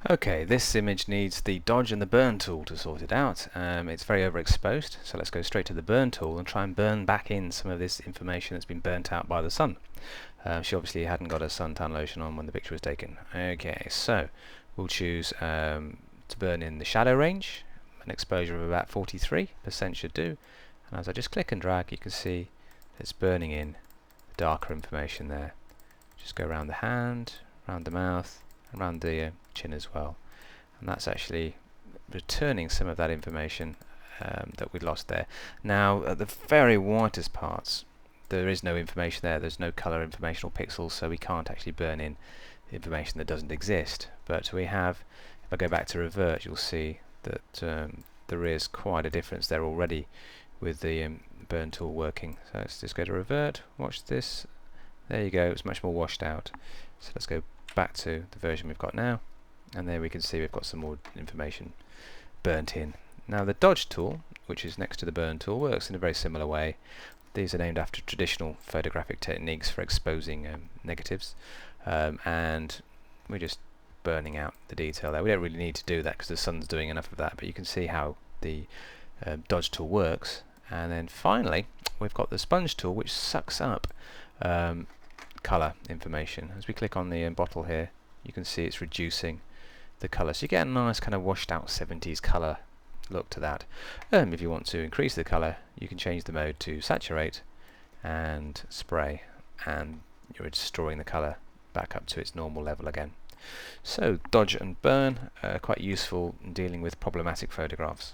Okay, this image needs the dodge and the burn tool to sort it out. It's very overexposed, so let's go straight to the burn tool and try and burn back in some of this information that's been burnt out by the sun. She obviously hadn't got a suntan lotion on when the picture was taken. Okay, so we'll choose to burn in the shadow range. An exposure of about 43% should do. And as I just click and drag, you can see it's burning in the darker information there. Just go around the hand, around the mouth, around the chin as well, and that's actually returning some of that information that we lost there. Now at the very whitest parts there is no information there, there's no color information or pixels, so we can't actually burn in information that doesn't exist. But we have, if I go back to revert, you'll see that there is quite a difference there already with the burn tool working. So let's just go to revert, watch this, there you go, it's much more washed out. So let's go back to the version we've got now, and there we can see we've got some more information burnt in. Now the dodge tool, which is next to the burn tool, works in a very similar way. These are named after traditional photographic techniques for exposing negatives, and we're just burning out the detail there. We don't really need to do that because the sun's doing enough of that, but you can see how the dodge tool works. And then finally we've got the sponge tool, which sucks up color information. As we click on the bottle here, you can see it's reducing the color, so you get a nice kind of washed out 70s color look to that. If you want to increase the color, you can change the mode to saturate and spray, and you're restoring the color back up to its normal level again. So dodge and burn are quite useful in dealing with problematic photographs.